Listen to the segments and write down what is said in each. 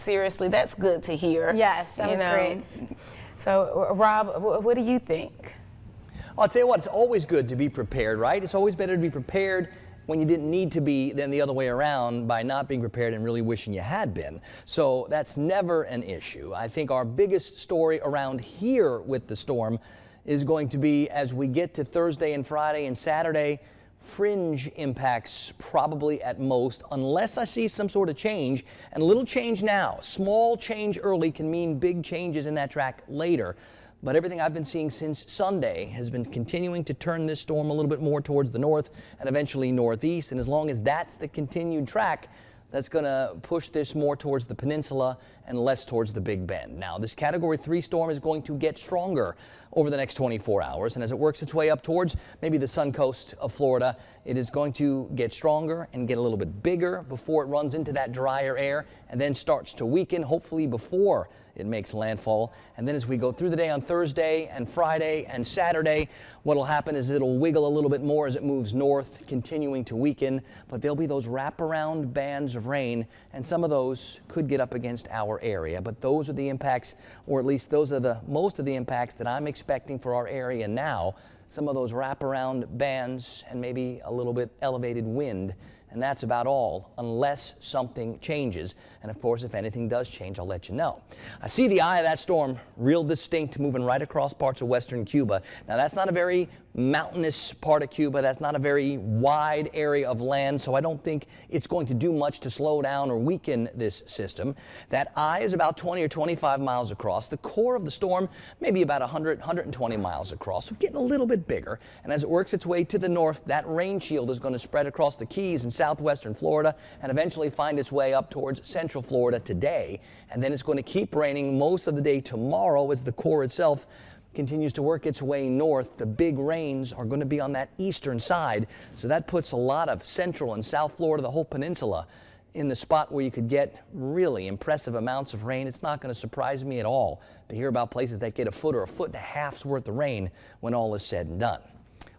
seriously. That's good to hear. Yes, that was great. So, Rob, what do you think? I'll tell you what, it's always good to be prepared, right? It's always better to be prepared when you didn't need to be than the other way around by not being prepared and really wishing you had been. So that's never an issue. I think our biggest story around here with the storm is going to be as we get to Thursday and Friday and Saturday, fringe impacts probably at most, unless I see some sort of change. And a little change now, small change early can mean big changes in that track later. But everything I've been seeing since Sunday has been continuing to turn this storm a little bit more towards the north and eventually northeast. And as long as that's the continued track, that's going to push this more towards the peninsula and less towards the Big Bend. Now, this Category 3 storm is going to get stronger over the next 24 hours. And as it works its way up towards maybe the sun coast of Florida, it is going to get stronger and get a little bit bigger before it runs into that drier air and then starts to weaken, hopefully before it makes landfall. And then as we go through the day on Thursday and Friday and Saturday, what will happen is it'll wiggle a little bit more as it moves north, continuing to weaken. But there'll be those wraparound bands of rain, and some of those could get up against our area. But those are the impacts, or at least those are the most of the impacts that I'm expecting for our area now. Some of those wraparound bands and maybe a little bit elevated wind. And that's about all, unless something changes. And of course, if anything does change, I'll let you know. I see the eye of that storm real distinct, moving right across parts of western Cuba. Now, that's not a very mountainous part of Cuba. That's not a very wide area of land, so I don't think it's going to do much to slow down or weaken this system. That eye is about 20 or 25 miles across. The core of the storm, maybe about 100, 120 miles across, so getting a little bit bigger. And as it works its way to the north, that rain shield is going to spread across the Keys and southwestern Florida and eventually find its way up towards central Florida today. And then it's going to keep raining most of the day tomorrow as the core itself continues to work its way north. The big rains are going to be on that eastern side, so that puts a lot of central and south Florida, the whole peninsula, in the spot where you could get really impressive amounts of rain. It's not going to surprise me at all to hear about places that get a foot or a foot and a half's worth of rain when all is said and done.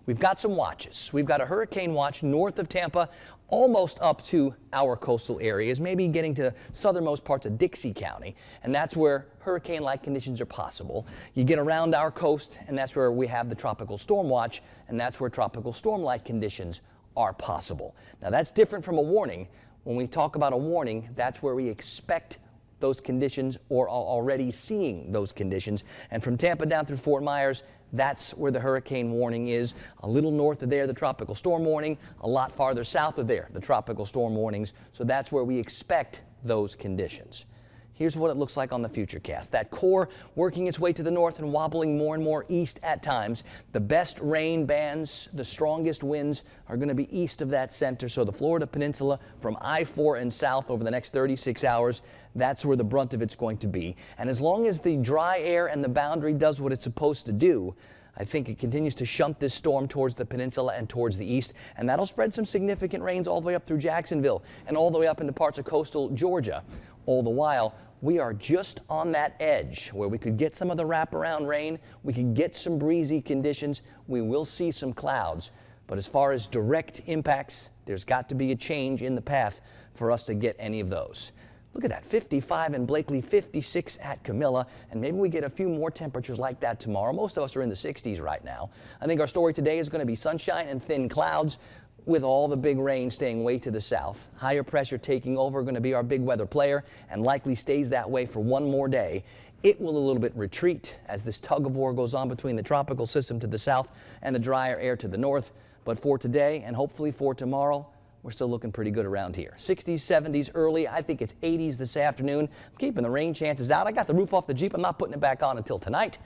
We've got some watches. We've got a hurricane watch north of Tampa, almost up to our coastal areas, maybe getting to southernmost parts of Dixie County, and that's where hurricane-like conditions are possible. You get around our coast, and that's where we have the tropical storm watch, and that's where tropical storm-like conditions are possible. Now, that's different from a warning. When we talk about a warning, that's where we expect those conditions or are already seeing those conditions. And from Tampa down through Fort Myers, that's where the hurricane warning is. A little north of there, the tropical storm warning. A lot farther south of there, the tropical storm warnings. So that's where we expect those conditions. Here's what it looks like on the Futurecast. That core working its way to the north and wobbling more and more east at times. The best rain bands, the strongest winds are going to be east of that center. So the Florida Peninsula from I-4 and south over the next 36 hours, that's where the brunt of it's going to be. And as long as the dry air and the boundary does what it's supposed to do, I think it continues to shunt this storm towards the peninsula and towards the east, and that'll spread some significant rains all the way up through Jacksonville and all the way up into parts of coastal Georgia. All the while, we are just on that edge where we could get some of the wraparound rain, we could get some breezy conditions, we will see some clouds. But as far as direct impacts, there's got to be a change in the path for us to get any of those. Look at that, 55 in Blakely, 56 at Camilla, and maybe we get a few more temperatures like that tomorrow. Most of us are in the 60s right now. I think our story today is going to be sunshine and thin clouds, with all the big rain staying way to the south. Higher pressure taking over, going to be our big weather player, and likely stays that way for one more day. It will a little bit retreat as this tug of war goes on between the tropical system to the south and the drier air to the north. But for today and hopefully for tomorrow, we're still looking pretty good around here. 60s, 70s early. I think it's 80s this afternoon. I'm keeping the rain chances out. I got the roof off the Jeep. I'm not putting it back on until tonight.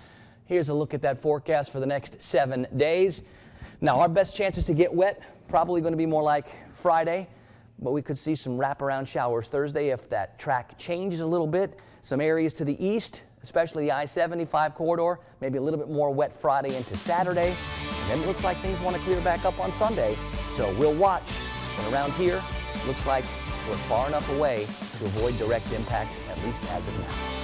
Here's a look at that forecast for the next 7 days. Now, our best chances to get wet, probably going to be more like Friday, but we could see some wraparound showers Thursday if that track changes a little bit. Some areas to the east, especially the I-75 corridor, maybe a little bit more wet Friday into Saturday. And then it looks like things want to clear back up on Sunday. So we'll watch. But around here, looks like we're far enough away to avoid direct impacts, at least as of now.